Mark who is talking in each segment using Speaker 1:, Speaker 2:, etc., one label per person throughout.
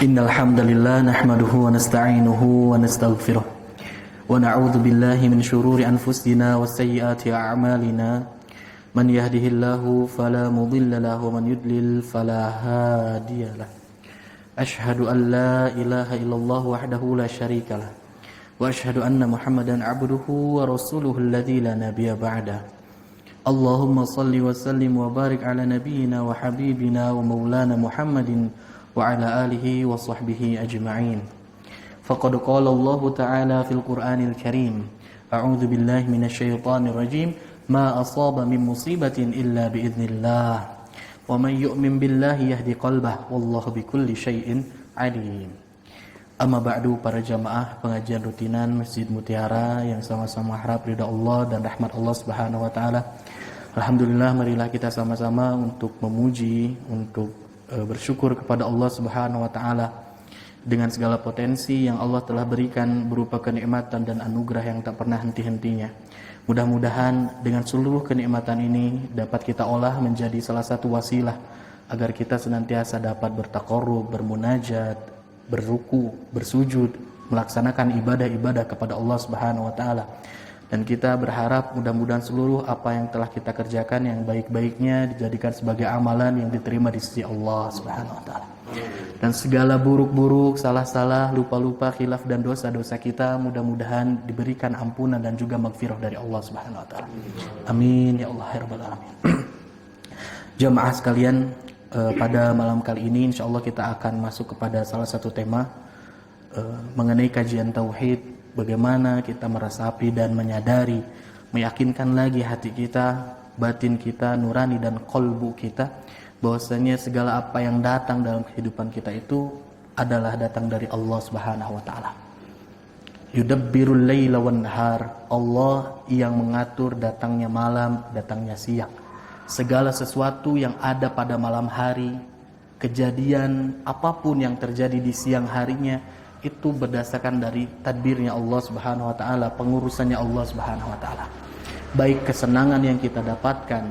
Speaker 1: Innal hamdalillah nahmaduhu wa nasta'inuhu wa nastaghfiruh wa na'udzu billahi min shururi anfusina wa sayyiati a'malina man yahdihillahu fala mudilla lahu wa man yudlil fala hadiyalah. Ashhadu an la ilaha illallah wahdahu la syarikalah wa ashhadu anna Muhammadan 'abduhu wa rasuluhu alladzi la nabiyya ba'da. Allahumma salli wa sallim wa barik ala nabiyyina wa habibina wa maulana Muhammadin wa ala alihi wa sahbihi ajma'in. Faqad qala Allah ta'ala fil Qur'anil Karim, a'udzu billahi minasy syaithanir rajim, ma asaba min musibatin illa bi idznillah wa man yu'min billahi yahdi qalbah wallahu bikulli syai'in alim. Amma ba'du, para jamaah pengajian rutinan Masjid Mutiara yang sama-sama harap ridha Allah dan rahmat Allah Subhanahu wa taala. Alhamdulillah, marilah kita sama-sama untuk memuji, untuk bersyukur kepada Allah Subhanahu wa taala dengan segala potensi yang Allah telah berikan berupa kenikmatan dan anugerah yang tak pernah henti-hentinya. Mudah-mudahan dengan seluruh kenikmatan ini dapat kita olah menjadi salah satu wasilah agar kita senantiasa dapat bertaqarrub, bermunajat, berruku, bersujud, melaksanakan ibadah-ibadah kepada Allah Subhanahu wa taala. Dan kita berharap mudah-mudahan seluruh apa yang telah kita kerjakan yang baik-baiknya dijadikan sebagai amalan yang diterima di sisi Allah Subhanahu wa taala. Dan segala buruk-buruk, salah-salah, lupa-lupa, khilaf dan dosa-dosa kita mudah-mudahan diberikan ampunan dan juga maghfirah dari Allah Subhanahu wa taala. Amin ya Allah ya rabbal alamin. Jamaah sekalian, pada malam kali ini insyaallah kita akan masuk kepada salah satu tema mengenai kajian tauhid. Bagaimana kita meresapi dan menyadari, meyakinkan lagi hati kita, batin kita, nurani dan kolbu kita, bahwasanya segala apa yang datang dalam kehidupan kita itu adalah datang dari Allah Subhanahu wa taala. Yudabbirul laila wan nahar, Allah yang mengatur datangnya malam, datangnya siang. Segala sesuatu yang ada pada malam hari, kejadian apapun yang terjadi di siang harinya, itu berdasarkan dari tadbirnya Allah Subhanahu wa taala, pengurusannya Allah Subhanahu wa taala. Baik kesenangan yang kita dapatkan,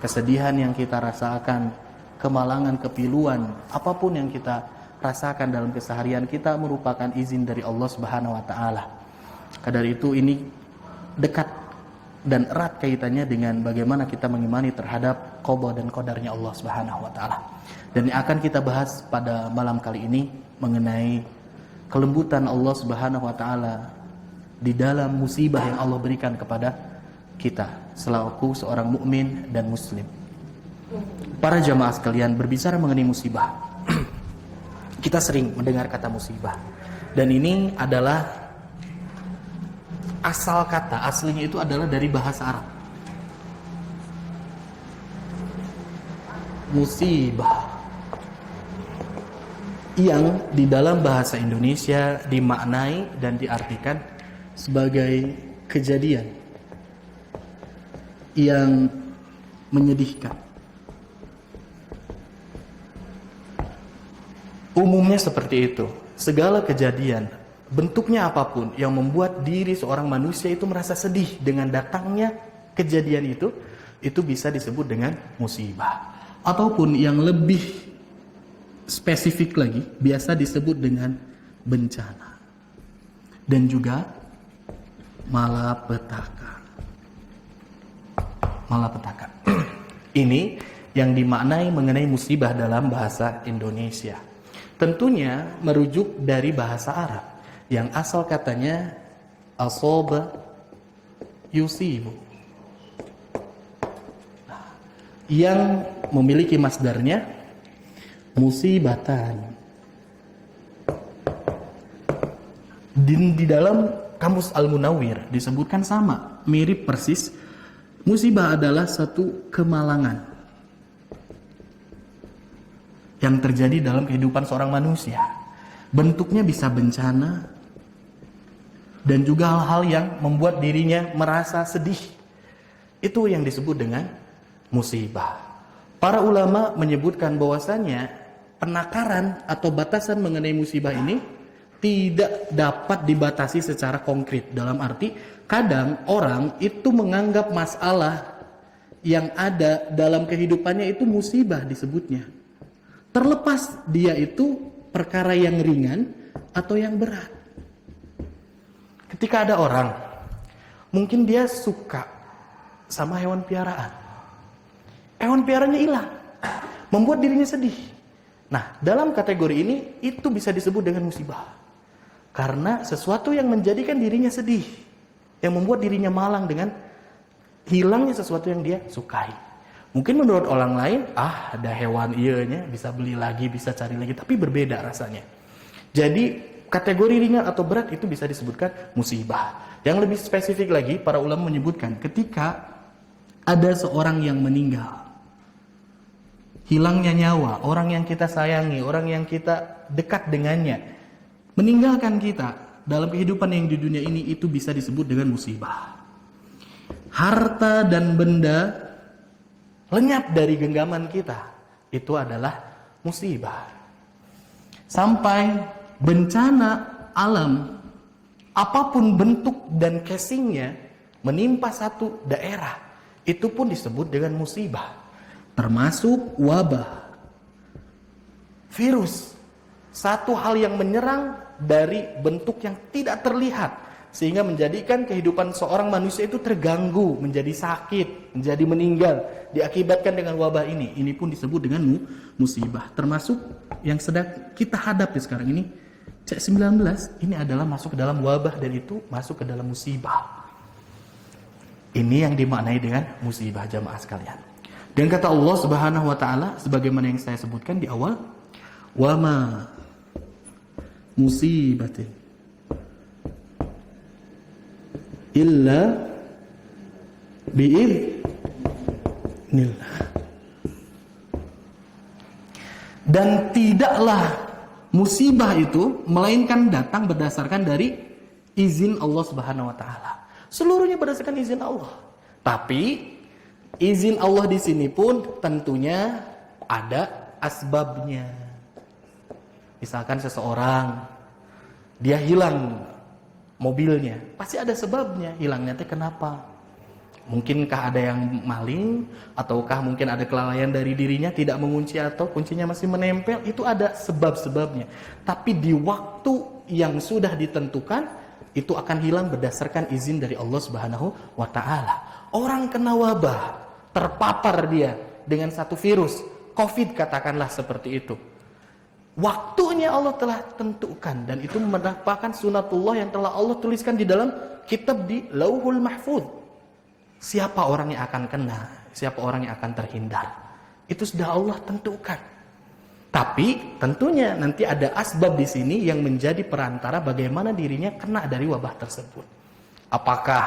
Speaker 1: kesedihan yang kita rasakan, kemalangan, kepiluan, apapun yang kita rasakan dalam keseharian kita merupakan izin dari Allah Subhanahu wa taala. Kadar itu ini dekat dan erat kaitannya dengan bagaimana kita mengimani terhadap qada dan qadarnya Allah Subhanahu wa taala. Dan yang akan kita bahas pada malam kali ini mengenai kelembutan Allah Subhanahu wa taala di dalam musibah yang Allah berikan kepada kita selaku seorang mukmin dan muslim. Para jamaah sekalian, berbicara mengenai musibah, kita sering mendengar kata musibah. Dan ini adalah asal kata, aslinya itu adalah dari bahasa Arab. Musibah yang di dalam bahasa Indonesia dimaknai dan diartikan sebagai kejadian yang menyedihkan. Umumnya seperti itu. Segala kejadian, bentuknya apapun yang membuat diri seorang manusia itu merasa sedih dengan datangnya kejadian itu bisa disebut dengan musibah. Ataupun yang lebih spesifik lagi, biasa disebut dengan bencana dan juga malapetaka. Malapetaka. Ini yang dimaknai mengenai musibah dalam bahasa Indonesia. Tentunya merujuk dari bahasa Arab yang asal katanya asaba yusibu, yang memiliki masdarnya musibatan. Di dalam kamus Al-Munawwir disebutkan sama, mirip persis. Musibah adalah satu kemalangan yang terjadi dalam kehidupan seorang manusia. Bentuknya bisa bencana dan juga hal-hal yang membuat dirinya merasa sedih. Itu yang disebut dengan musibah. Para ulama menyebutkan bahwasanya penakaran atau batasan mengenai musibah ini tidak dapat dibatasi secara konkret. Dalam arti, kadang orang itu menganggap masalah yang ada dalam kehidupannya itu musibah disebutnya. Terlepas dia itu perkara yang ringan atau yang berat. Ketika ada orang, mungkin dia suka sama hewan piaraan. Hewan piarannya hilang, membuat dirinya sedih. Nah, dalam kategori ini itu bisa disebut dengan musibah. Karena sesuatu yang menjadikan dirinya sedih, yang membuat dirinya malang dengan hilangnya sesuatu yang dia sukai. Mungkin menurut orang lain, ada hewan ianya, bisa beli lagi, bisa cari lagi, tapi berbeda rasanya. Jadi kategori ringan atau berat itu bisa disebutkan musibah. Yang lebih spesifik lagi, para ulama menyebutkan ketika ada seorang yang meninggal, hilangnya nyawa, orang yang kita sayangi, orang yang kita dekat dengannya, meninggalkan kita dalam kehidupan yang di dunia ini, itu bisa disebut dengan musibah. Harta dan benda lenyap dari genggaman kita, itu adalah musibah. Sampai bencana alam, apapun bentuk dan casingnya, menimpa satu daerah, itu pun disebut dengan musibah. Termasuk wabah, virus, satu hal yang menyerang dari bentuk yang tidak terlihat, sehingga menjadikan kehidupan seorang manusia itu terganggu, menjadi sakit, menjadi meninggal, diakibatkan dengan wabah ini. Ini pun disebut dengan musibah. Termasuk yang sedang kita hadapi sekarang ini, C19, ini adalah masuk ke dalam wabah dan itu masuk ke dalam musibah. Ini yang dimaknai dengan musibah, jamaah sekalian. Dan kata Allah Subhanahu wa taala sebagaimana yang saya sebutkan di awal, wa ma musibatin illa biidznillah. Dan tidaklah musibah itu melainkan datang berdasarkan dari izin Allah Subhanahu wa taala. Seluruhnya berdasarkan izin Allah. Tapi izin Allah di sini pun tentunya ada asbabnya. Misalkan seseorang dia hilang mobilnya, pasti ada sebabnya. Hilangnya teh kenapa? Mungkinkah ada yang maling, ataukah mungkin ada kelalaian dari dirinya tidak mengunci atau kuncinya masih menempel? Itu ada sebab-sebabnya. Tapi di waktu yang sudah ditentukan, itu akan hilang berdasarkan izin dari Allah Subhanahu wa taala. Orang kena wabah, terpapar dia dengan satu virus, COVID katakanlah seperti itu. Waktunya Allah telah tentukan dan itu merupakan sunatullah yang telah Allah tuliskan di dalam kitab di Lauhul Mahfuz. Siapa orang yang akan kena, siapa orang yang akan terhindar. Itu sudah Allah tentukan. Tapi tentunya nanti ada asbab di sini yang menjadi perantara bagaimana dirinya kena dari wabah tersebut. Apakah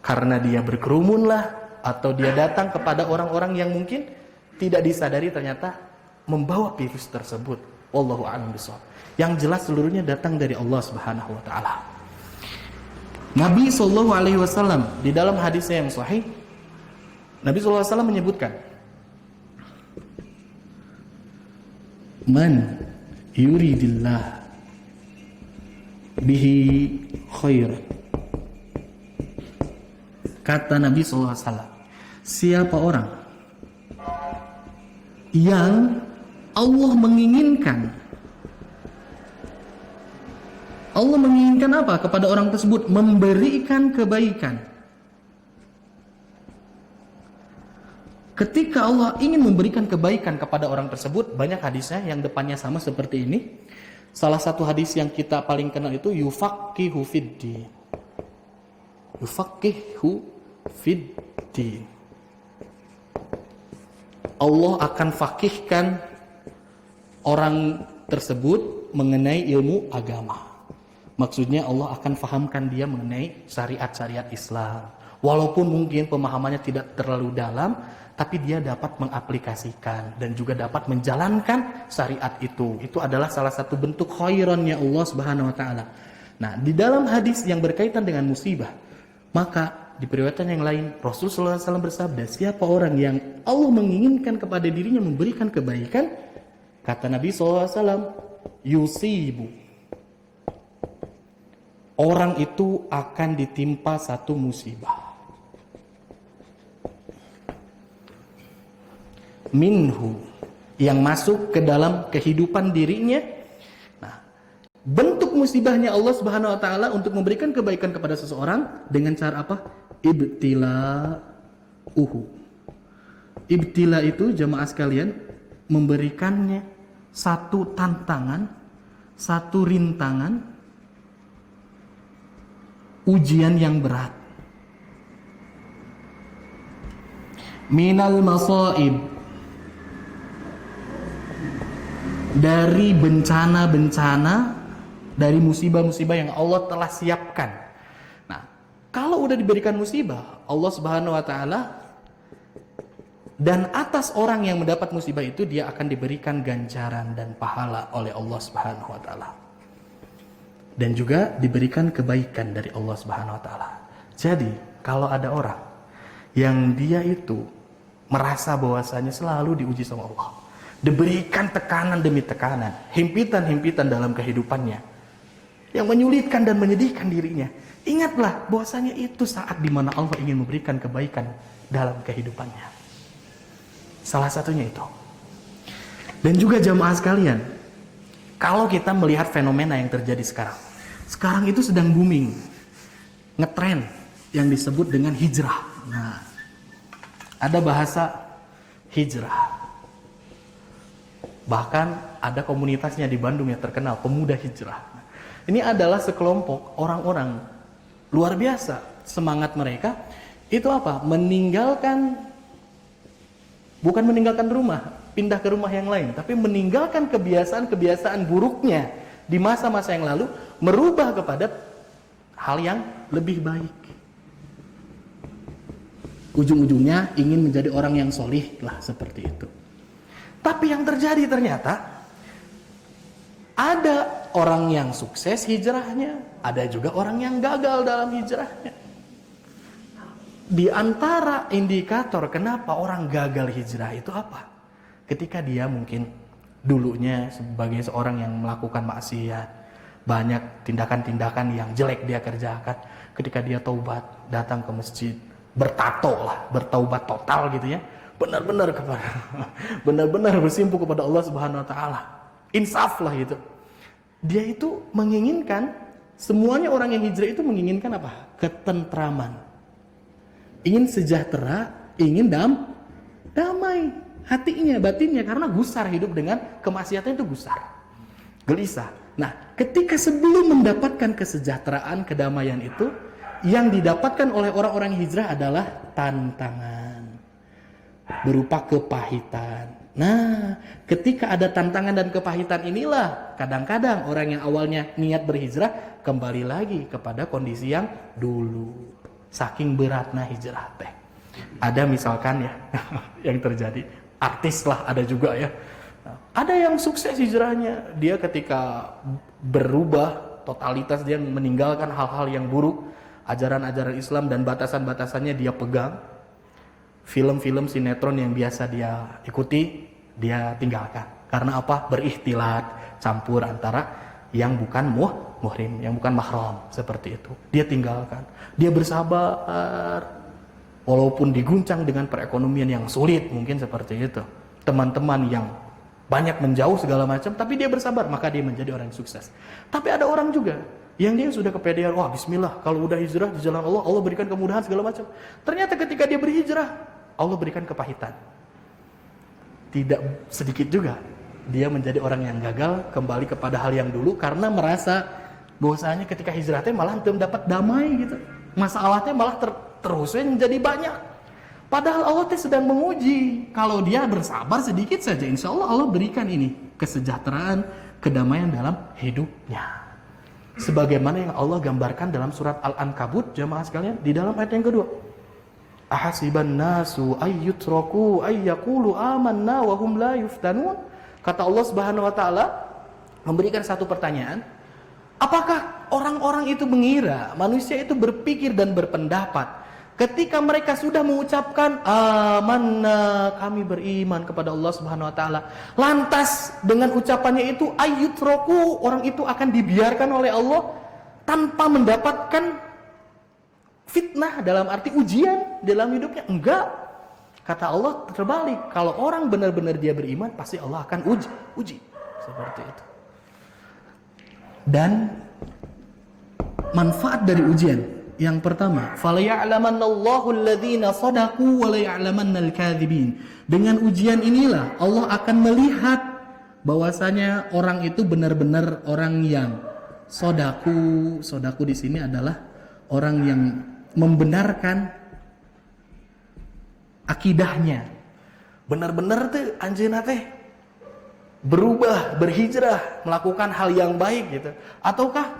Speaker 1: karena dia berkerumunlah, atau dia datang kepada orang-orang yang mungkin tidak disadari ternyata membawa virus tersebut. Wallahu a'lam bishawab. Yang jelas seluruhnya datang dari Allah Subhanahu wa taala. Nabi sallallahu alaihi wasallam di dalam hadisnya yang sahih, Nabi sallallahu alaihi wasallam menyebutkan, man yuridillah bihi khairan. Kata Nabi SAW, siapa orang yang Allah menginginkan apa kepada orang tersebut? Memberikan kebaikan. Ketika Allah ingin memberikan kebaikan kepada orang tersebut, banyak hadisnya yang depannya sama seperti ini. Salah satu hadis yang kita paling kenal itu yufaqihu fiddin. Yufaqihu fiddin. Allah akan fakihkan orang tersebut mengenai ilmu agama. Maksudnya Allah akan fahamkan dia mengenai syariat-syariat Islam. Walaupun mungkin pemahamannya tidak terlalu dalam, tapi dia dapat mengaplikasikan dan juga dapat menjalankan syariat itu. Itu adalah salah satu bentuk khairannya Allah Subhanahu wa taala. Nah, di dalam hadis yang berkaitan dengan musibah, maka di periwayatan yang lain Rasulullah SAW bersabda, siapa orang yang Allah menginginkan kepada dirinya memberikan kebaikan, kata Nabi SAW, yusibu, orang itu akan ditimpa satu musibah. Minhu, yang masuk ke dalam kehidupan dirinya. Nah, bentuk musibahnya Allah Subhanahu wa taala untuk memberikan kebaikan kepada seseorang dengan cara apa? Ibtila'uhu. Ibtila itu jamaah sekalian memberikannya satu tantangan, satu rintangan, ujian yang berat. Minal masaib, dari bencana-bencana, dari musibah-musibah yang Allah telah siapkan. Nah, kalau udah diberikan musibah, Allah Subhanahu wa taala, dan atas orang yang mendapat musibah itu dia akan diberikan ganjaran dan pahala oleh Allah Subhanahu wa taala. Dan juga diberikan kebaikan dari Allah Subhanahu wa taala. Jadi, kalau ada orang yang dia itu merasa bahwasanya selalu diuji sama Allah, diberikan tekanan demi tekanan, himpitan-himpitan dalam kehidupannya yang menyulitkan dan menyedihkan dirinya, ingatlah bahwasanya itu saat di mana Allah ingin memberikan kebaikan dalam kehidupannya. Salah satunya itu. Dan juga jamaah sekalian, kalau kita melihat fenomena yang terjadi sekarang itu sedang booming, ngetren yang disebut dengan hijrah. Nah, ada bahasa hijrah. Bahkan ada komunitasnya di Bandung yang terkenal, Pemuda Hijrah. Ini adalah sekelompok orang-orang luar biasa. Semangat mereka itu apa? Bukan meninggalkan rumah, pindah ke rumah yang lain, tapi meninggalkan kebiasaan-kebiasaan buruknya di masa-masa yang lalu, merubah kepada hal yang lebih baik. Ujung-ujungnya ingin menjadi orang yang solih lah, seperti itu. Tapi yang terjadi ternyata ada orang yang sukses hijrahnya, ada juga orang yang gagal dalam hijrahnya. Di antara indikator kenapa orang gagal hijrah itu apa? Ketika dia mungkin dulunya sebagai seorang yang melakukan maksiat, banyak tindakan-tindakan yang jelek dia kerjakan, ketika dia taubat, datang ke masjid, bertaubat total gitu ya, benar-benar bersimpuh kepada Allah Subhanahu wa taala. Insaf lah gitu. Dia itu menginginkan, semuanya orang yang hijrah itu menginginkan apa? Ketentraman. Ingin sejahtera, ingin damai hatinya, batinnya, karena gusar hidup dengan kemaksiatan itu gusar. Gelisah. Nah, ketika sebelum mendapatkan kesejahteraan, kedamaian itu, yang didapatkan oleh orang-orang hijrah adalah tantangan berupa kepahitan. Nah, ketika ada tantangan dan kepahitan inilah kadang-kadang orang yang awalnya niat berhijrah kembali lagi kepada kondisi yang dulu. Saking beratnya hijrah teh. Ada misalkan ya yang terjadi, artis lah ada juga ya. Ada yang sukses hijrahnya, dia ketika berubah totalitas, dia meninggalkan hal-hal yang buruk, ajaran-ajaran Islam dan batasan-batasannya dia pegang. Film-film sinetron yang biasa dia ikuti, dia tinggalkan. Karena apa? Berikhtilat, campur antara yang bukan muhrim, yang bukan mahram, seperti itu. Dia tinggalkan. Dia bersabar, walaupun diguncang dengan perekonomian yang sulit, mungkin seperti itu. Teman-teman yang banyak menjauh segala macam, tapi dia bersabar, maka dia menjadi orang yang sukses. Tapi ada orang juga yang dia sudah kepedean, wah bismillah, kalau udah hijrah di jalan Allah, Allah berikan kemudahan segala macam. Ternyata ketika dia berhijrah, Allah berikan kepahitan. Tidak sedikit juga dia menjadi orang yang gagal, kembali kepada hal yang dulu, karena merasa bahwasanya ketika hijrahnya malah belum dapat damai gitu. Masalahnya malah terusnya menjadi banyak. Padahal Allah sedang menguji. Kalau dia bersabar sedikit saja, insya Allah Allah berikan ini kesejahteraan, kedamaian dalam hidupnya. Sebagaimana yang Allah gambarkan dalam surat Al-Ankabut, jamaah sekalian, di dalam ayat yang kedua. Ahasiban nasu ayyutraku ayyaqulu amanna wa hum la yuftanun. Kata Allah Subhanahu wa taala memberikan satu pertanyaan, apakah orang-orang itu mengira, manusia itu berpikir dan berpendapat ketika mereka sudah mengucapkan amanna, kami beriman kepada Allah Subhanahu wa taala, lantas dengan ucapannya itu ayyutraku, orang itu akan dibiarkan oleh Allah tanpa mendapatkan fitnah, dalam arti ujian dalam hidupnya? Enggak. Kata Allah terbalik, kalau orang benar-benar dia beriman, pasti Allah akan uji. Seperti itu. Dan manfaat dari ujian yang pertama, falaya'lamannallahu alladhina shadaqu wa laya'lamannal kadzibin. Dengan ujian inilah Allah akan melihat bahwasanya orang itu benar-benar orang yang sodaku. Sodaku di sini adalah orang yang membenarkan akidahnya, benar-benar tuh anjeunna teh berubah, berhijrah, melakukan hal yang baik gitu. Ataukah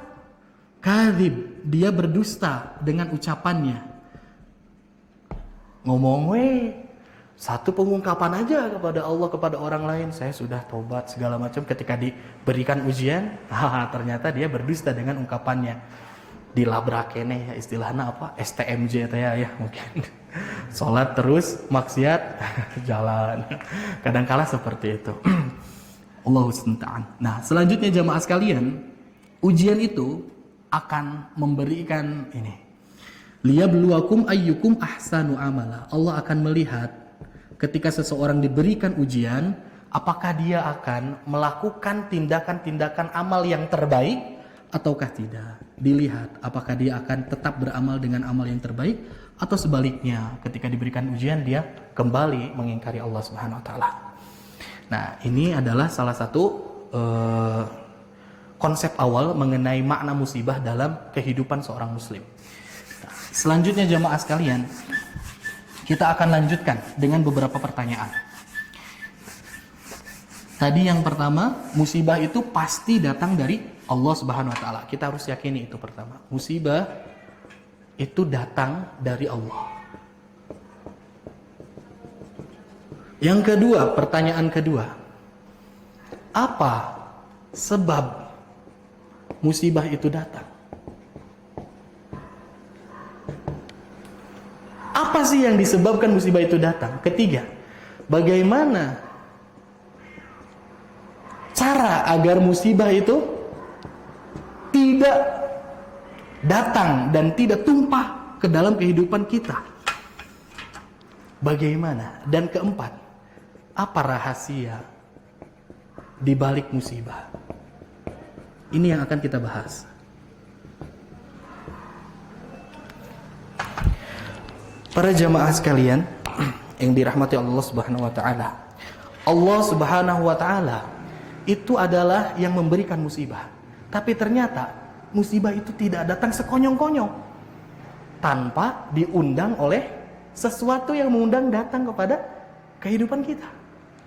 Speaker 1: kadzib, dia berdusta dengan ucapannya, ngomong satu pengungkapan aja kepada Allah, kepada orang lain, saya sudah tobat segala macam. Ketika diberikan ujian, ternyata dia berdusta dengan ungkapannya. Dilabrakene ya, istilahnya apa? STMJ ya mungkin. Sholat terus, maksiat jalan. Kadangkala seperti itu. Allahu musta'an. Nah, selanjutnya jamaah sekalian, ujian itu akan memberikan ini. Liyabluwakum ayyukum ahsanu amala. Allah akan melihat ketika seseorang diberikan ujian, apakah dia akan melakukan tindakan-tindakan amal yang terbaik ataukah tidak. Dilihat apakah dia akan tetap beramal dengan amal yang terbaik atau sebaliknya, ketika diberikan ujian dia kembali mengingkari Allah Subhanahu wa taala. Nah, ini adalah salah satu konsep awal mengenai makna musibah dalam kehidupan seorang muslim. Nah, selanjutnya jamaah sekalian, kita akan lanjutkan dengan beberapa pertanyaan. Tadi yang pertama, musibah itu pasti datang dari Allah Subhanahu wa taala. Kita harus yakini itu pertama. Musibah itu datang dari Allah. Yang kedua, pertanyaan kedua. Apa sebab musibah itu datang? Apa sih yang disebabkan musibah itu datang? Ketiga, bagaimana cara agar musibah itu tidak datang dan tidak tumpah ke dalam kehidupan kita? Bagaimana? Dan keempat, apa rahasia di balik musibah? Ini yang akan kita bahas. Para jamaah sekalian yang dirahmati Allah Subhanahu wa taala. Allah Subhanahu wa taala itu adalah yang memberikan musibah. Tapi ternyata musibah itu tidak datang sekonyong-konyong tanpa diundang oleh sesuatu yang mengundang datang kepada kehidupan kita.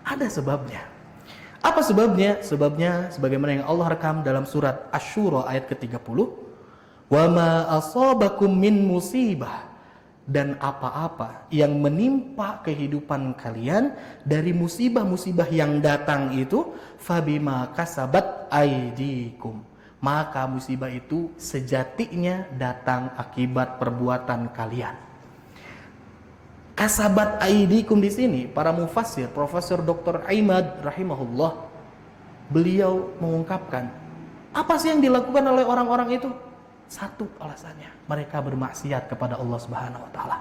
Speaker 1: Ada sebabnya. Apa sebabnya? Sebabnya sebagaimana yang Allah rekam dalam surat Asy-Syura ayat ke-30. Wa ma asabakum min musibah, dan apa-apa yang menimpa kehidupan kalian dari musibah-musibah yang datang itu, fabima kasabat aydikum, maka musibah itu sejatinya datang akibat perbuatan kalian. Kasabat aydikum di sini, para mufassir, Profesor Dr. Aimad rahimahullah, beliau mengungkapkan, apa sih yang dilakukan oleh orang-orang itu? Satu alasannya, mereka bermaksiat kepada Allah Subhanahu wa taala.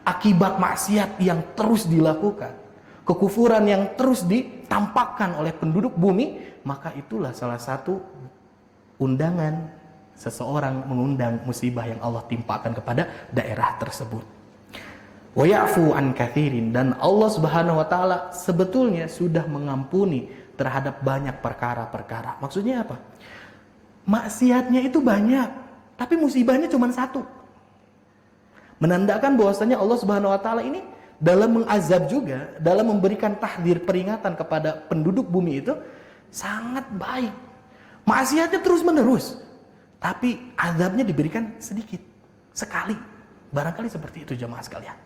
Speaker 1: Akibat maksiat yang terus dilakukan, kekufuran yang terus ditampakkan oleh penduduk bumi, maka itulah salah satu undangan seseorang mengundang musibah yang Allah timpakan kepada daerah tersebut. Wa ya'fu an katsirin, dan Allah Subhanahu wa taala sebetulnya sudah mengampuni terhadap banyak perkara-perkara. Maksudnya apa? Maksiatnya itu banyak, tapi musibahnya cuma satu. Menandakan bahwasanya Allah Subhanahu wa taala ini dalam mengazab juga, dalam memberikan tahdzir, peringatan kepada penduduk bumi itu sangat baik. Maksiatnya terus-menerus, tapi azabnya diberikan sedikit, sekali. Barangkali seperti itu jemaah sekalian.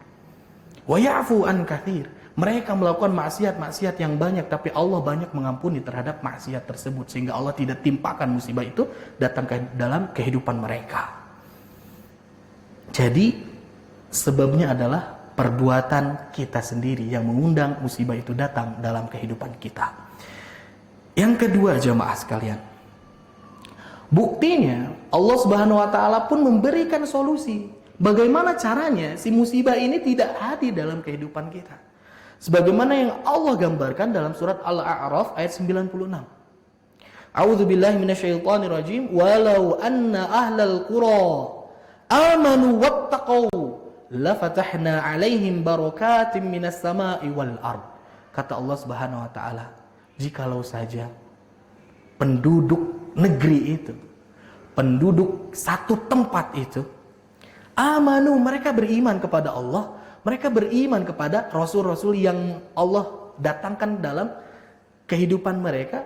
Speaker 1: Wa ya'fu an katsir. Mereka melakukan maksiat-maksiat yang banyak, tapi Allah banyak mengampuni terhadap maksiat tersebut, sehingga Allah tidak timpakan musibah itu datang ke dalam kehidupan mereka. Jadi sebabnya adalah perbuatan kita sendiri yang mengundang musibah itu datang dalam kehidupan kita. Yang kedua jemaah sekalian, buktinya Allah Subhanahu wa taala pun memberikan solusi, Bagaimana caranya si musibah ini tidak hadir dalam kehidupan kita? Sebagaimana yang Allah gambarkan dalam surat Al-A'raf ayat 96. A'udzubillahi minasyaitonirrajim. Walau anna ahlal qura amanu wattaqau lafatahna 'alaihim barakatim minas sama'i wal ard. Kata Allah Subhanahu wa taala, jikalau saja penduduk negeri itu, penduduk satu tempat itu, amanu, mereka beriman kepada Allah, mereka beriman kepada rasul-rasul yang Allah datangkan dalam kehidupan mereka,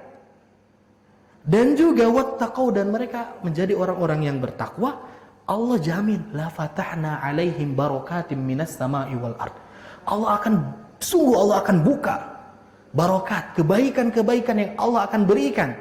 Speaker 1: dan juga wattaqau, dan mereka menjadi orang-orang yang bertakwa, Allah jamin la fatahna alaihim barakatim minas sama'i wal ard. Allah akan buka barakat, kebaikan-kebaikan yang Allah akan berikan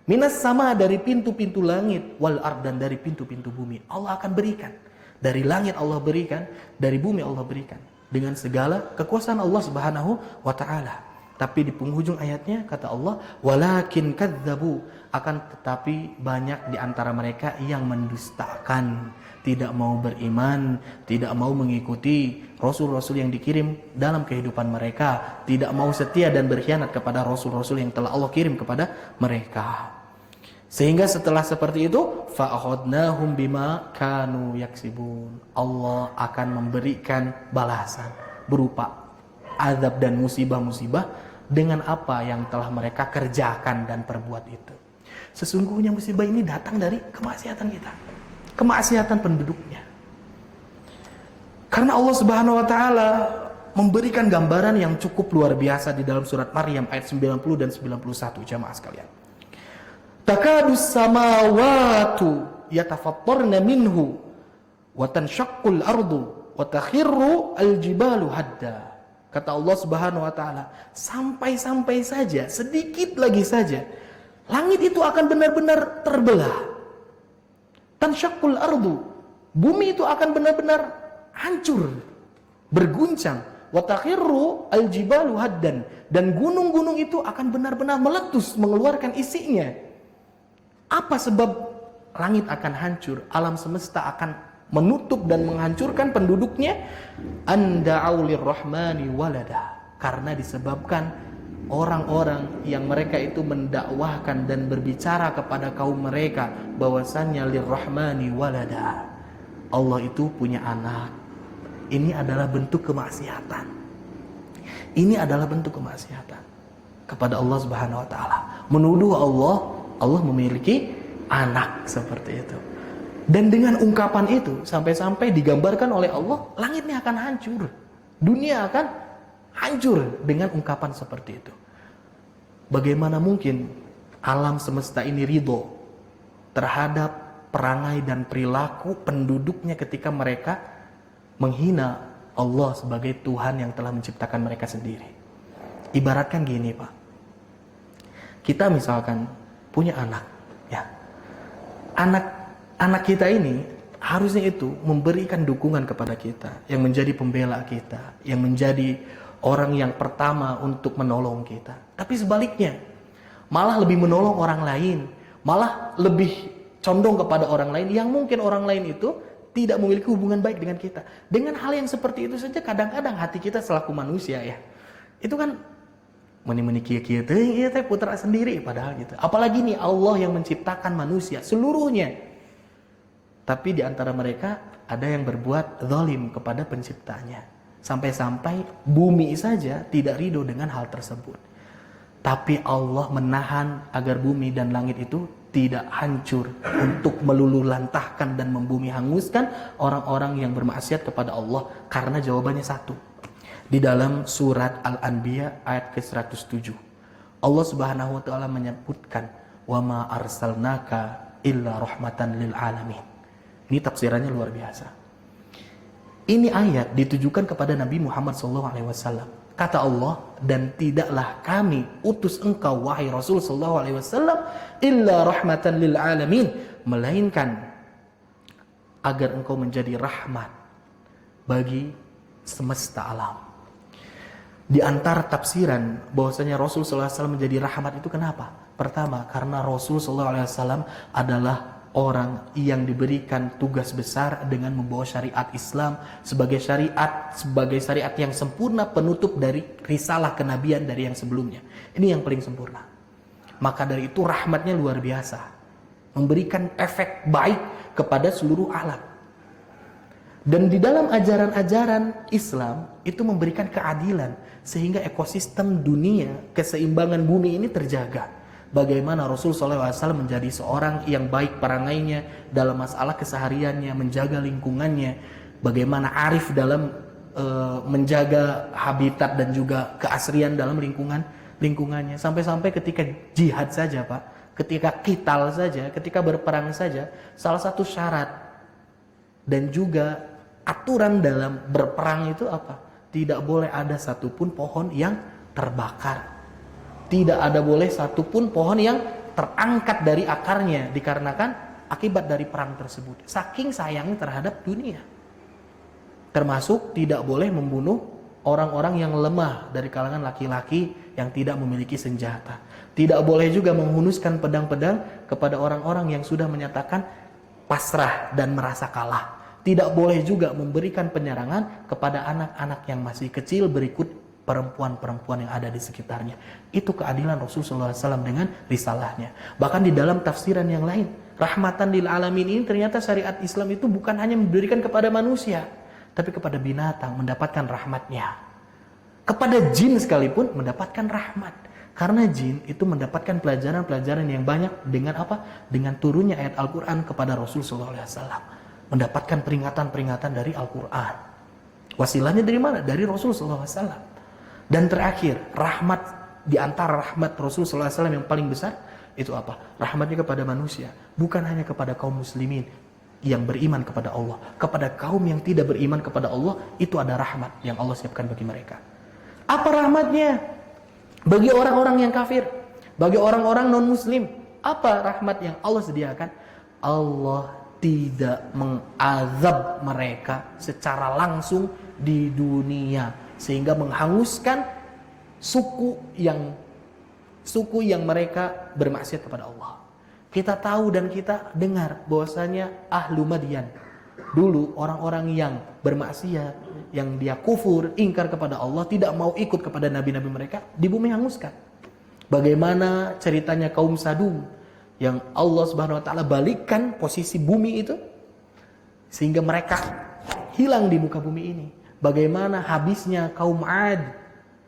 Speaker 1: minas sama, dari pintu-pintu langit, wal ard, dan dari pintu-pintu bumi. Allah akan berikan. Dari langit Allah berikan, dari bumi Allah berikan, dengan segala kekuasaan Allah Subhanahu wa taala. Tapi di penghujung ayatnya kata Allah, walakin kadzabu, akan tetapi banyak di antara mereka yang mendustakan, tidak mau beriman, tidak mau mengikuti rasul-rasul yang dikirim dalam kehidupan mereka, tidak mau setia dan berkhianat kepada rasul-rasul yang telah Allah kirim kepada mereka. Sehingga setelah seperti itu, fa'akhadnahum bima kanu yaksibun. Allah akan memberikan balasan berupa azab dan musibah-musibah dengan apa yang telah mereka kerjakan dan perbuat itu. Sesungguhnya musibah ini datang dari kemaksiatan kita, kemaksiatan penduduknya. Karena Allah Subhanahu wa taala memberikan gambaran yang cukup luar biasa di dalam surat Maryam ayat 90 dan 91, jamaah sekalian. Takadus samawatu yatafattarna minhu wa tanshaqqul ardu wa takhirru aljibalu hadda. Kata Allah Subhanahu wa taala, sampai-sampai saja, sedikit lagi saja, langit itu akan benar-benar terbelah. Tanshaqqul ardu, bumi itu akan benar-benar hancur, berguncang. Wa takhirru aljibalu haddan, dan gunung-gunung itu akan benar-benar meletus, mengeluarkan isinya. Apa sebab langit akan hancur, alam semesta akan menutup dan menghancurkan penduduknya? Anda'u lirrahmani walada, karena disebabkan orang-orang yang mereka itu mendakwahkan dan berbicara kepada kaum mereka bahwasannya lirrahmani walada, Allah itu punya anak. Ini adalah bentuk kemaksiatan. Ini adalah bentuk kemaksiatan kepada Allah Subhanahu wa taala. Menuduh Allah memiliki anak seperti itu. Dan dengan ungkapan itu sampai-sampai digambarkan oleh Allah, langitnya akan hancur, dunia akan hancur dengan ungkapan seperti itu. Bagaimana mungkin alam semesta ini ridho terhadap perangai dan perilaku penduduknya ketika mereka menghina Allah sebagai Tuhan yang telah menciptakan mereka sendiri? Ibaratkan gini, Pak, kita misalkan punya anak, ya, anak kita ini harusnya itu memberikan dukungan kepada kita, yang menjadi pembela kita, yang menjadi orang yang pertama untuk menolong kita. Tapi sebaliknya, malah lebih menolong orang lain, malah lebih condong kepada orang lain yang mungkin orang lain itu tidak memiliki hubungan baik dengan kita. Dengan hal yang seperti itu saja kadang-kadang hati kita selaku manusia, ya, itu kan meni-meni kia-kia teh putra sendiri padahal gitu. Apalagi nih Allah yang menciptakan manusia seluruhnya. Tapi di antara mereka ada yang berbuat zalim kepada penciptanya. Sampai-sampai bumi saja tidak ridho dengan hal tersebut. Tapi Allah menahan agar bumi dan langit itu tidak hancur untuk meluluhlantahkan dan membumi hanguskan orang-orang yang bermaksiat kepada Allah. Karena jawabannya satu. Di dalam surat Al-Anbiya ayat ke-107. Allah Subhanahu wa taala menyebutkan, "Wa ma arsalnaka illa rahmatan lil alamin." Ini tafsirannya luar biasa. Ini ayat ditujukan kepada Nabi Muhammad SAW. Kata Allah, dan tidaklah kami utus engkau wahai Rasul SAW illa rahmatan lil alamin, melainkan agar engkau menjadi rahmat bagi semesta alam. Di antara tafsiran bahwasanya Rasul SAW menjadi rahmat itu kenapa? Pertama, karena Rasul SAW adalah orang yang diberikan tugas besar dengan membawa syariat Islam sebagai syariat yang sempurna, penutup dari risalah kenabian dari yang sebelumnya. Ini yang paling sempurna. Maka dari itu rahmatnya luar biasa, memberikan efek baik kepada seluruh alam. Dan di dalam ajaran-ajaran Islam itu memberikan keadilan sehingga ekosistem dunia, keseimbangan bumi ini terjaga. Bagaimana Rasul SAW menjadi seorang yang baik perangainya dalam masalah kesehariannya, menjaga lingkungannya, bagaimana arif dalam menjaga habitat dan juga keasrian dalam lingkungannya. Sampai-sampai ketika jihad saja Pak, ketika qital saja, ketika berperang saja, salah satu syarat dan juga aturan dalam berperang itu apa? Tidak boleh ada satupun pohon yang terbakar. Tidak ada boleh satupun pohon yang terangkat dari akarnya dikarenakan akibat dari perang tersebut. Saking sayangnya terhadap dunia. Termasuk tidak boleh membunuh orang-orang yang lemah dari kalangan laki-laki yang tidak memiliki senjata. Tidak boleh juga menghunuskan pedang-pedang kepada orang-orang yang sudah menyatakan pasrah dan merasa kalah. Tidak boleh juga memberikan penyerangan kepada anak-anak yang masih kecil berikut perempuan-perempuan yang ada di sekitarnya. Itu keadilan Rasulullah SAW dengan risalahnya. Bahkan di dalam tafsiran yang lain, rahmatan lil alamin ini ternyata syariat Islam itu bukan hanya memberikan kepada manusia, tapi kepada binatang mendapatkan rahmatnya. Kepada jin sekalipun mendapatkan rahmat. Karena jin itu mendapatkan pelajaran-pelajaran yang banyak dengan apa? Dengan turunnya ayat Al-Quran kepada Rasulullah SAW. Mendapatkan peringatan-peringatan dari Al-Quran. Wasilahnya dari mana? Dari Rasulullah SAW. Dan terakhir, rahmat di antara rahmat Rasulullah SAW yang paling besar itu apa? Rahmatnya kepada manusia, bukan hanya kepada kaum muslimin yang beriman kepada Allah, kepada kaum yang tidak beriman kepada Allah itu ada rahmat yang Allah siapkan bagi mereka. Apa rahmatnya? Bagi orang-orang yang kafir, bagi orang-orang non-muslim, apa rahmat yang Allah sediakan? Allah tidak mengazab mereka secara langsung di dunia sehingga menghanguskan suku yang mereka bermaksiat kepada Allah. Kita tahu dan kita dengar bahwasanya ahlu Madyan dulu orang-orang yang bermaksiat, yang dia kufur, ingkar kepada Allah, tidak mau ikut kepada nabi-nabi mereka, di bumi hanguskan. Bagaimana ceritanya kaum Sadum yang Allah Subhanahu wa taala balikkan posisi bumi itu sehingga mereka hilang di muka bumi ini. Bagaimana habisnya kaum Ad,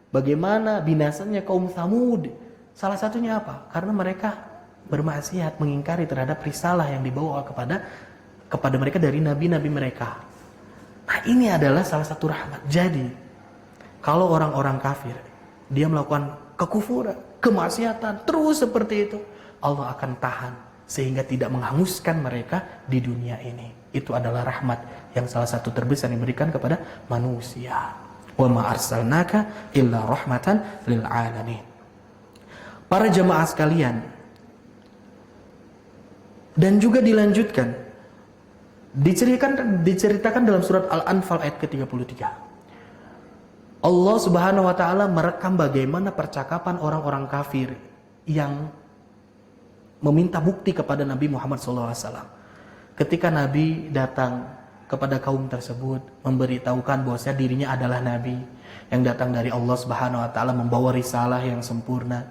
Speaker 1: bagaimana binasanya kaum Thamud. Salah satunya apa? Karena mereka bermaksiat, mengingkari terhadap risalah yang dibawa kepada mereka dari nabi-nabi mereka. Nah, ini adalah salah satu rahmat. Jadi, kalau orang-orang kafir dia melakukan kekufuran, kemaksiatan terus seperti itu, Allah akan tahan sehingga tidak menghanguskan mereka di dunia ini. Itu adalah rahmat yang salah satu terbesar yang diberikan kepada manusia. Wa ma arsalnaka illa rahmatan lil alamin. Para jemaah sekalian, dan juga dilanjutkan diceritakan dalam surat Al-Anfal ayat ke-33. Allah Subhanahu wa taala merekam bagaimana percakapan orang-orang kafir yang meminta bukti kepada Nabi Muhammad SAW. Ketika Nabi datang kepada kaum tersebut, memberitahukan bahwasanya dirinya adalah Nabi yang datang dari Allah Subhanahu wa taala, membawa risalah yang sempurna,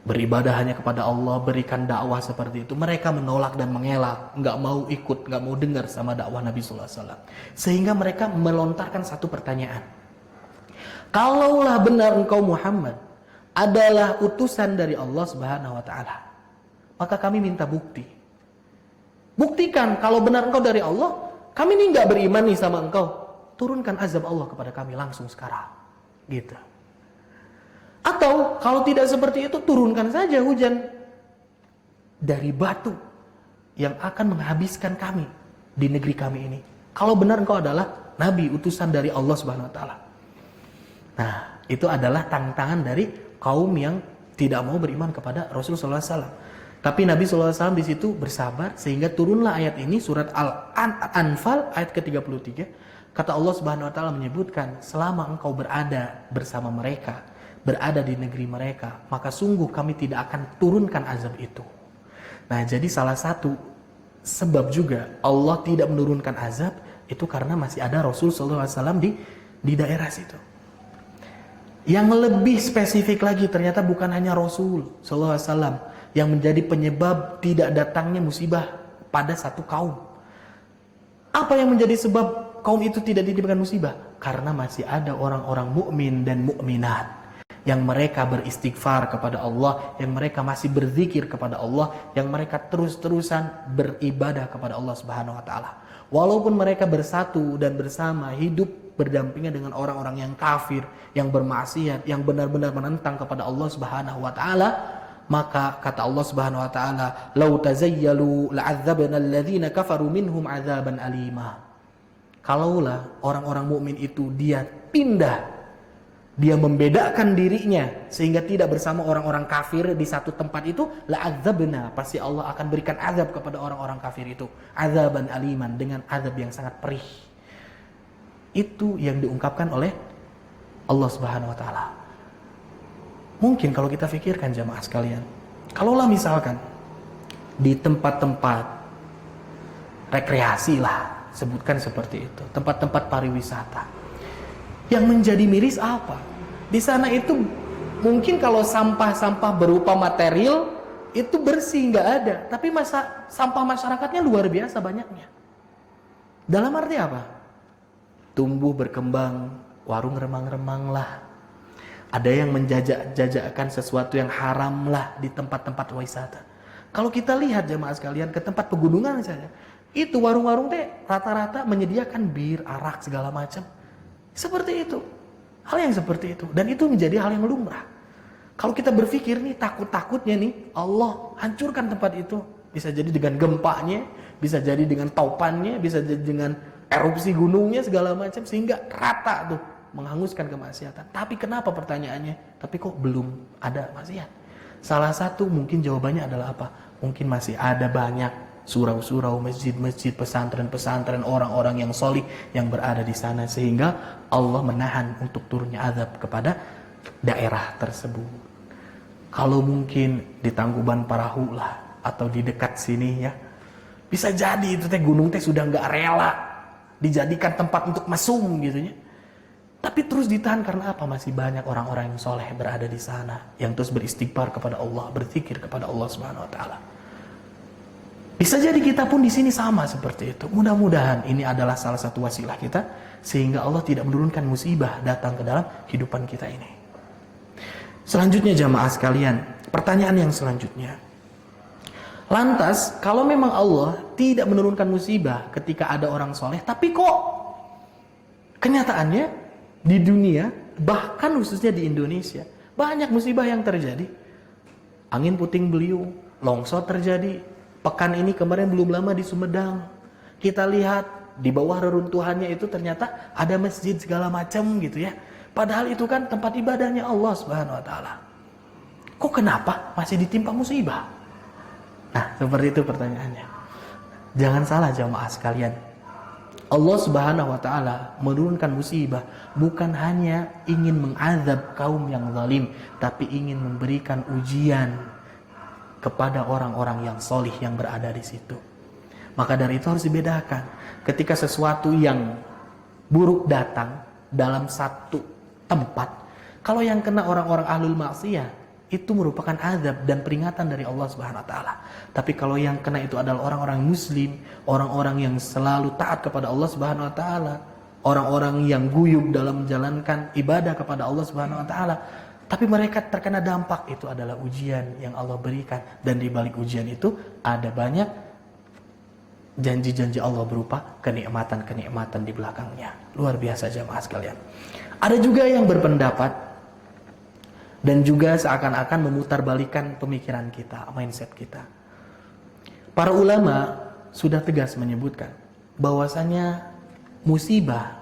Speaker 1: beribadah hanya kepada Allah, berikan dakwah seperti itu. Mereka menolak dan mengelak, nggak mau ikut, nggak mau dengar sama dakwah Nabi SAW. Sehingga mereka melontarkan satu pertanyaan. Kalaulah benar engkau Muhammad adalah utusan dari Allah Subhanahu wa taala, maka kami minta bukti. Buktikan kalau benar engkau dari Allah, kami ini nggak beriman nih sama engkau. Turunkan azab Allah kepada kami langsung sekarang. Gitu. Atau kalau tidak seperti itu, turunkan saja hujan dari batu yang akan menghabiskan kami di negeri kami ini. Kalau benar engkau adalah nabi utusan dari Allah Subhanahu wa taala. Nah, itu adalah tantangan dari kaum yang tidak mau beriman kepada Rasulullah SAW. Tapi Nabi SAW di situ bersabar sehingga turunlah ayat ini, surat Al-Anfal ayat ke-33. Kata Allah Subhanahu wa taala menyebutkan, selama engkau berada bersama mereka, berada di negeri mereka, maka sungguh kami tidak akan turunkan azab itu. Nah, jadi salah satu sebab juga Allah tidak menurunkan azab itu karena masih ada Rasul SAW di daerah situ. Yang lebih spesifik lagi ternyata bukan hanya Rasul SAW yang menjadi penyebab tidak datangnya musibah pada satu kaum. Apa yang menjadi sebab kaum itu tidak ditimpakan musibah? Karena masih ada orang-orang mukmin dan mukminat yang mereka beristighfar kepada Allah, yang mereka masih berzikir kepada Allah, yang mereka terus-terusan beribadah kepada Allah Subhanahu wa taala. Walaupun mereka bersatu dan bersama hidup berdampingan dengan orang-orang yang kafir, yang bermaksiat, yang benar-benar menentang kepada Allah Subhanahu wa taala, maka kata Allah Subhanahu wa taala, "Lau tazayyalu la'adzabna alladhina kafaru minhum 'adzaban alima." Kalaulah orang-orang mukmin itu dia pindah, dia membedakan dirinya sehingga tidak bersama orang-orang kafir di satu tempat itu, la'adzabna, pasti Allah akan berikan azab kepada orang-orang kafir itu, azaban aliman, dengan azab yang sangat perih. Itu yang diungkapkan oleh Allah Subhanahu wa taala. Mungkin kalau kita pikirkan jamaah sekalian, kalaulah misalkan di tempat-tempat rekreasi lah, sebutkan seperti itu, tempat-tempat pariwisata, yang menjadi miris apa? Di sana itu mungkin kalau sampah-sampah berupa material itu bersih, nggak ada, tapi sampah masyarakatnya luar biasa banyaknya. Dalam arti apa? Tumbuh berkembang warung remang-remang lah. Ada yang menjajak-jajakkan sesuatu yang haram lah di tempat-tempat wisata. Kalau kita lihat jemaah sekalian ke tempat pegunungan saja, itu warung-warung teh rata-rata menyediakan bir, arak, segala macam. Seperti itu. Hal yang seperti itu. Dan itu menjadi hal yang lumrah. Kalau kita berpikir nih, takut-takutnya nih, Allah hancurkan tempat itu. Bisa jadi dengan gempanya, bisa jadi dengan taupannya, bisa jadi dengan erupsi gunungnya, segala macam. Sehingga rata tuh menghanguskan kemaksiatan. Tapi kenapa pertanyaannya? Tapi kok belum ada maksiat? Salah satu mungkin jawabannya adalah apa? Mungkin masih ada banyak surau-surau, masjid-masjid, pesantren-pesantren, orang-orang yang solih yang berada di sana, sehingga Allah menahan untuk turunnya azab kepada daerah tersebut. Kalau mungkin di Tangkuban Parahu lah, atau di dekat sini ya, bisa jadi itu teh gunung teh sudah nggak rela dijadikan tempat untuk mesum gitu ya. Tapi terus ditahan karena apa? Masih banyak orang-orang yang soleh berada di sana, yang terus beristighfar kepada Allah, berzikir kepada Allah Subhanahu wa taala. Bisa jadi kita pun di sini sama seperti itu. Mudah-mudahan ini adalah salah satu wasilah kita sehingga Allah tidak menurunkan musibah datang ke dalam kehidupan kita ini. Selanjutnya jamaah sekalian, pertanyaan yang selanjutnya. Lantas, kalau memang Allah tidak menurunkan musibah ketika ada orang soleh, tapi kok kenyataannya di dunia, bahkan khususnya di Indonesia, banyak musibah yang terjadi. Angin puting beliung, longsor terjadi. Pekan ini kemarin belum lama di Sumedang, kita lihat di bawah reruntuhannya itu ternyata ada masjid segala macam gitu ya. Padahal itu kan tempat ibadahnya Allah Subhanahu wa taala. Kok kenapa masih ditimpa musibah? Nah, seperti itu pertanyaannya. Jangan salah jamaah sekalian. Allah Subhanahu wa taala menurunkan musibah bukan hanya ingin mengazab kaum yang zalim, tapi ingin memberikan ujian kepada orang-orang yang solih yang berada di situ. Maka dari itu harus dibedakan. Ketika sesuatu yang buruk datang dalam satu tempat, kalau yang kena orang-orang ahlul maksiyah, itu merupakan azab dan peringatan dari Allah Subhanahu wa taala. Tapi kalau yang kena itu adalah orang-orang muslim, orang-orang yang selalu taat kepada Allah Subhanahu wa taala, orang-orang yang guyub dalam menjalankan ibadah kepada Allah Subhanahu wa taala, tapi mereka terkena dampak, itu adalah ujian yang Allah berikan. Dan di balik ujian itu ada banyak janji-janji Allah berupa kenikmatan-kenikmatan di belakangnya. Luar biasa jamaah sekalian. Ada juga yang berpendapat dan juga seakan-akan memutarbalikkan pemikiran kita, mindset kita. Para ulama sudah tegas menyebutkan bahwasanya musibah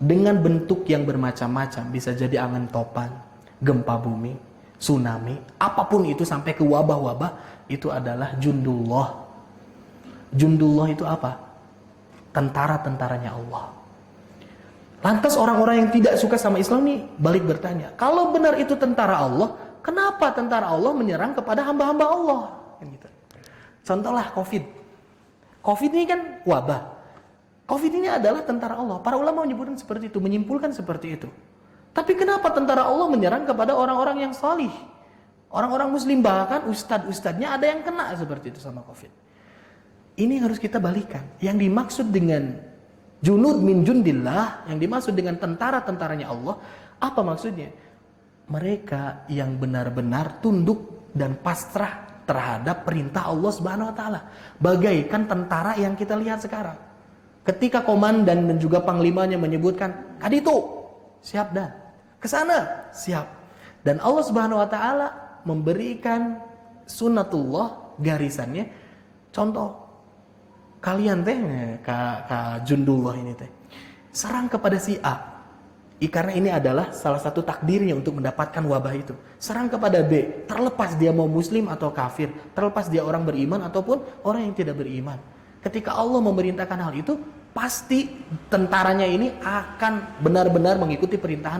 Speaker 1: dengan bentuk yang bermacam-macam, bisa jadi angin topan, gempa bumi, tsunami, apapun itu sampai ke wabah-wabah, itu adalah jundullah. Jundullah itu apa? Tentara-tentaranya Allah. Lantas orang-orang yang tidak suka sama Islam ini balik bertanya, kalau benar itu tentara Allah, kenapa tentara Allah menyerang kepada hamba-hamba Allah? Gitu. Contohlah COVID. Covid ini kan wabah. Covid ini adalah tentara Allah. Para ulama menyebutkan seperti itu, menyimpulkan seperti itu. Tapi kenapa tentara Allah menyerang kepada orang-orang yang salih? Orang-orang muslim, bahkan ustadz-ustadznya ada yang kena seperti itu sama Covid. Ini harus kita balikan. Yang dimaksud dengan junud min jundillah, yang dimaksud dengan tentara-tentaranya Allah, apa maksudnya? Mereka yang benar-benar tunduk dan pasrah terhadap perintah Allah Subhanahu wa taala. Bagaikan tentara yang kita lihat sekarang. Ketika komandan dan juga panglimanya menyebutkan, "Kaditu, siap dan ke sana, siap." Dan Allah Subhanahu wa taala memberikan sunnatullah garisannya. Contoh, kalian teh ka jundullah ini teh serang kepada si A. Karena ini adalah salah satu takdirnya untuk mendapatkan wabah itu. Serang kepada B, terlepas dia mau muslim atau kafir, terlepas dia orang beriman ataupun orang yang tidak beriman. Ketika Allah memerintahkan hal itu, pasti tentaranya ini akan benar-benar mengikuti perintah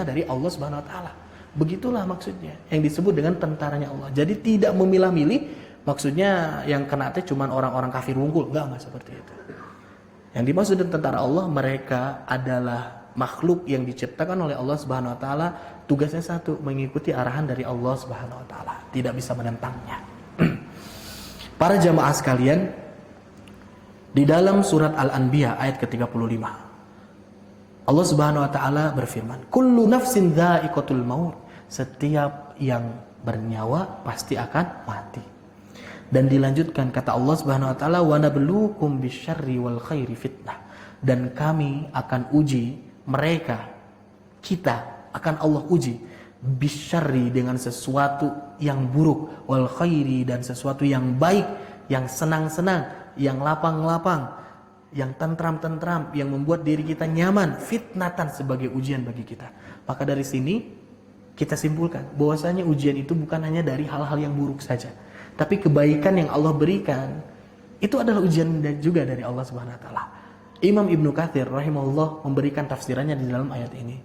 Speaker 1: dari Allah Subhanahu wa taala. Begitulah maksudnya yang disebut dengan tentaranya Allah. Jadi tidak memilah-milih, maksudnya yang kena teh cuman orang-orang kafir wungkul, enggak seperti itu. Yang dimaksud dengan tentara Allah, mereka adalah makhluk yang diciptakan oleh Allah Subhanahu wa taala, tugasnya satu, mengikuti arahan dari Allah Subhanahu wa taala, tidak bisa menentangnya. Para jamaah sekalian, di dalam surat Al-Anbiya ayat ke-35, Allah Subhanahu wa taala berfirman, "Kullu nafsin dha'iqatul maut." Setiap yang bernyawa pasti akan mati. Dan dilanjutkan kata Allah Subhanahu wa taala, "Wa nabluukum bisyarri wal khairi fitnah." Dan kami akan uji mereka, kita akan Allah uji bisyarri dengan sesuatu yang buruk, wal khairi dan sesuatu yang baik, yang senang-senang, yang lapang-lapang, yang tentram-tentram, yang membuat diri kita nyaman, fitnatan sebagai ujian bagi kita. Maka dari sini kita simpulkan bahwasanya ujian itu bukan hanya dari hal-hal yang buruk saja, tapi kebaikan yang Allah berikan itu adalah ujian juga dari Allah Subhanahu wa taala. Imam Ibnu Katsir rahimahullah memberikan tafsirannya di dalam ayat ini.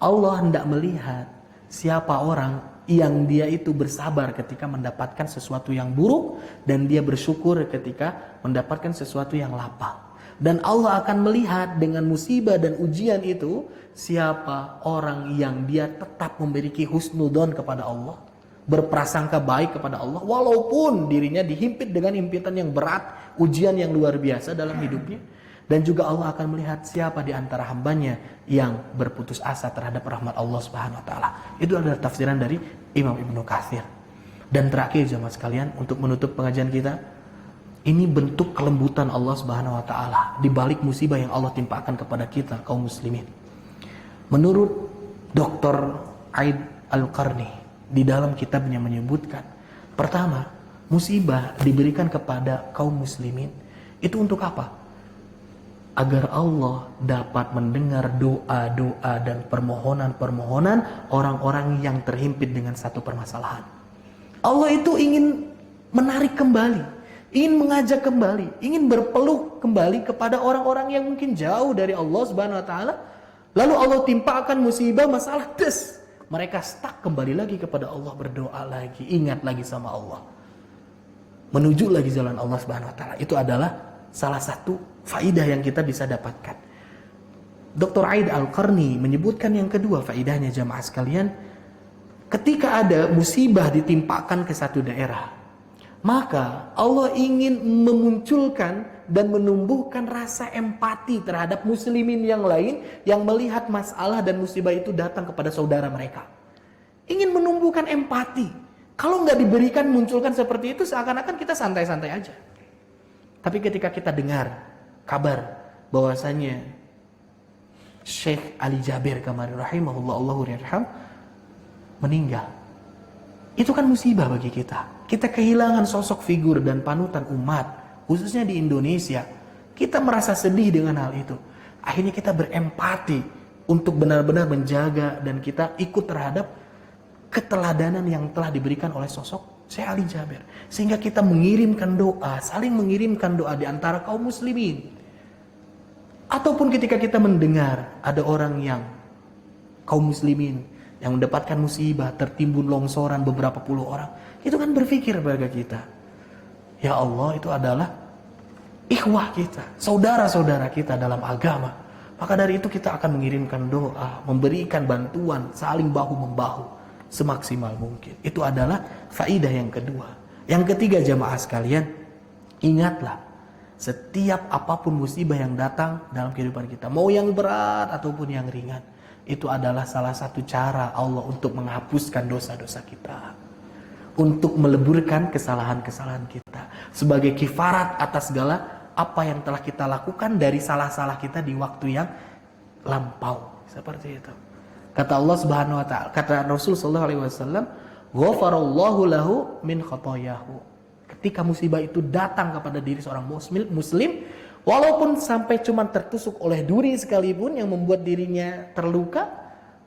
Speaker 1: Allah hendak melihat siapa orang yang dia itu bersabar ketika mendapatkan sesuatu yang buruk dan dia bersyukur ketika mendapatkan sesuatu yang lapang. Dan Allah akan melihat dengan musibah dan ujian itu siapa orang yang dia tetap memiliki husnudzon kepada Allah, berprasangka baik kepada Allah walaupun dirinya dihimpit dengan himpitan yang berat, ujian yang luar biasa dalam hidupnya. Dan juga Allah akan melihat siapa di antara hambanya yang berputus asa terhadap rahmat Allah Subhanahu wa taala. Itu adalah tafsiran dari Imam Ibnu Katsir. Dan terakhir jemaah sekalian, untuk menutup pengajian kita, ini bentuk kelembutan Allah Subhanahu wa taala di balik musibah yang Allah timpakan kepada kita kaum muslimin. Menurut Dr. Aid Al-Qarni di dalam kitabnya menyebutkan, pertama, musibah diberikan kepada kaum muslimin itu untuk apa? Agar Allah dapat mendengar doa-doa dan permohonan-permohonan orang-orang yang terhimpit dengan satu permasalahan. Allah itu ingin menarik kembali, ingin mengajak kembali, ingin berpeluk kembali kepada orang-orang yang mungkin jauh dari Allah Subhanahu wa taala. Lalu Allah timpakan musibah, masalah, mereka stuck kembali lagi kepada Allah, berdoa lagi, ingat lagi sama Allah, menuju lagi jalan Allah Subhanahu wa taala. Itu adalah salah satu faidah yang kita bisa dapatkan. Dr. Aid Al-Qarni menyebutkan yang kedua faidahnya jamaah sekalian, ketika ada musibah ditimpakan ke satu daerah, maka Allah ingin memunculkan dan menumbuhkan rasa empati terhadap muslimin yang lain yang melihat masalah dan musibah itu datang kepada saudara mereka. Ingin menumbuhkan empati. Kalau nggak diberikan munculkan seperti itu, seakan-akan kita santai-santai aja. Tapi ketika kita dengar kabar bahwasanya Syekh Ali Jabir kemarin rahimahullah Allahu yarham meninggal, itu kan musibah bagi kita. Kita kehilangan sosok figur dan panutan umat, khususnya di Indonesia. Kita merasa sedih dengan hal itu. Akhirnya kita berempati untuk benar-benar menjaga dan kita ikut terhadap keteladanan yang telah diberikan oleh sosok Syekh Ali Jabir, sehingga kita mengirimkan doa, saling mengirimkan doa di antara kaum muslimin. Ataupun ketika kita mendengar ada orang yang kaum muslimin yang mendapatkan musibah, tertimbun longsoran beberapa puluh orang, itu kan berpikir bagi kita, ya Allah, itu adalah ikhwah kita, saudara-saudara kita dalam agama. Maka dari itu kita akan mengirimkan doa, memberikan bantuan, saling bahu-membahu semaksimal mungkin. Itu adalah faidah yang kedua. Yang ketiga jamaah sekalian, ingatlah setiap apapun musibah yang datang dalam kehidupan kita, mau yang berat ataupun yang ringan, itu adalah salah satu cara Allah untuk menghapuskan dosa-dosa kita, untuk meleburkan kesalahan-kesalahan kita, sebagai kifarat atas segala apa yang telah kita lakukan dari salah-salah kita di waktu yang lampau. Seperti itu. Kata Allah Subhanahu wa taala, kata Rasul sallallahu alaihi wasallam, "Ghafarallahu lahu min khotoyahu." Ketika musibah itu datang kepada diri seorang muslim, walaupun sampai cuma tertusuk oleh duri sekalipun yang membuat dirinya terluka,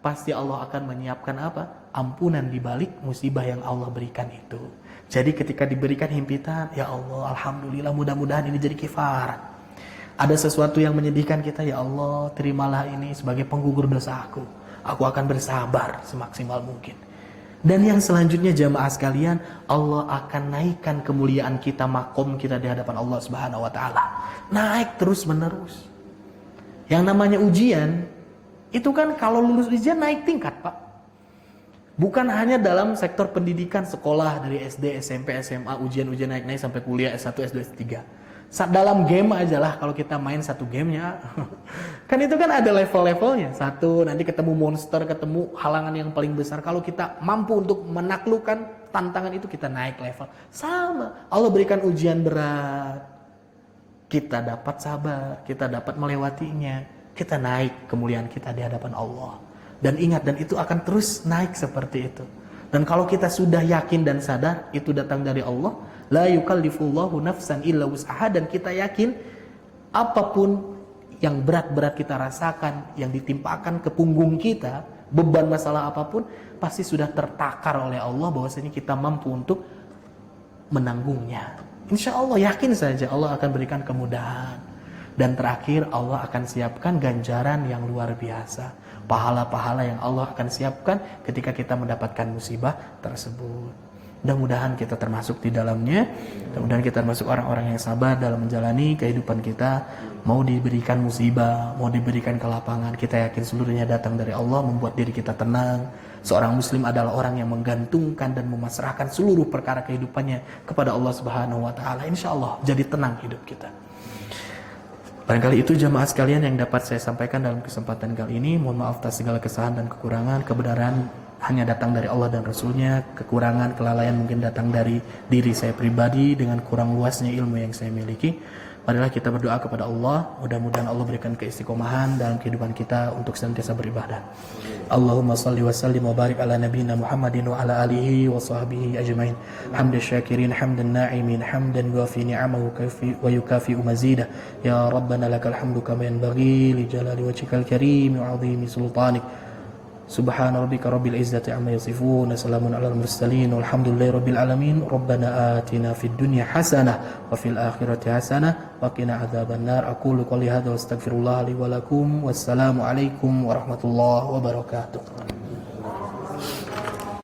Speaker 1: pasti Allah akan menyiapkan apa? Ampunan di balik musibah yang Allah berikan itu. Jadi ketika diberikan himpitan, ya Allah, alhamdulillah, mudah-mudahan ini jadi kifarat. Ada sesuatu yang menyedihkan kita, ya Allah, terimalah ini sebagai penggugur dosa aku. Aku akan bersabar semaksimal mungkin. Dan yang selanjutnya jamaah sekalian, Allah akan naikkan kemuliaan kita, makom kita di hadapan Allah Subhanahu wa taala. Naik terus menerus. Yang namanya ujian, itu kan kalau lulus ujian naik tingkat, Pak. Bukan hanya dalam sektor pendidikan sekolah dari SD, SMP, SMA, ujian-ujian naik-naik sampai kuliah S1, S2, S3. Dalam game aja lah, kalau kita main satu gamenya, kan itu kan ada level-levelnya. Satu, nanti ketemu monster, ketemu halangan yang paling besar. Kalau kita mampu untuk menaklukkan tantangan itu, kita naik level. Sama, Allah berikan ujian berat, kita dapat sabar, kita dapat melewatinya, kita naik kemuliaan kita di hadapan Allah. Dan ingat, dan itu akan terus naik seperti itu. Dan kalau kita sudah yakin dan sadar itu datang dari Allah, la yukallifullahu nafsan illa wus'aha, dan kita yakin apapun yang berat-berat kita rasakan, yang ditimpakan ke punggung kita, beban masalah apapun, pasti sudah tertakar oleh Allah bahwasanya kita mampu untuk menanggungnya. Insya Allah, yakin saja Allah akan berikan kemudahan. Dan terakhir, Allah akan siapkan ganjaran yang luar biasa. Pahala-pahala yang Allah akan siapkan ketika kita mendapatkan musibah tersebut. Mudah-mudahan kita termasuk di dalamnya. Mudah-mudahan kita termasuk orang-orang yang sabar dalam menjalani kehidupan kita. Mau diberikan musibah, mau diberikan kelapangan, kita yakin seluruhnya datang dari Allah, membuat diri kita tenang. Seorang muslim adalah orang yang menggantungkan dan memasrahkan seluruh perkara kehidupannya kepada Allah Subhanahu wa taala. Insya Allah jadi tenang hidup kita. Barangkali itu jamaah sekalian yang dapat saya sampaikan dalam kesempatan kali ini. Mohon maaf atas segala kesalahan dan kekurangan. Kebenaran hanya datang dari Allah dan Rasulnya. Kekurangan, kelalaian mungkin datang dari diri saya pribadi dengan kurang luasnya ilmu yang saya miliki. Marilah kita berdoa kepada Allah. Mudah-mudahan Allah berikan keistiqomahan dalam kehidupan kita untuk senantiasa beribadah. Allahumma salli wa sallim wa barik ala nabiyina Muhammadin wa ala alihi wa sahbihi ajmain. Hamdan syakirin, hamdan na'imin, hamdan yuafi ni'amahu wa yukafi'u mazidah. Ya Rabbana lakal hamdu kama yanbaghi li jalali wajhikal karim wa 'azimi sultanik. Subhana rabbika rabbil izzati amma yasifun, salamun alal mursalin, walhamdulillahi rabbil alamin. Rabbana atina fid dunya hasanah wa fil akhirati hasanah wa qina adzabannar. Aqulu qouli hadza wa astaghfirullah li wa lakum. Wassalamu alaikum warahmatullahi wabarakatuh.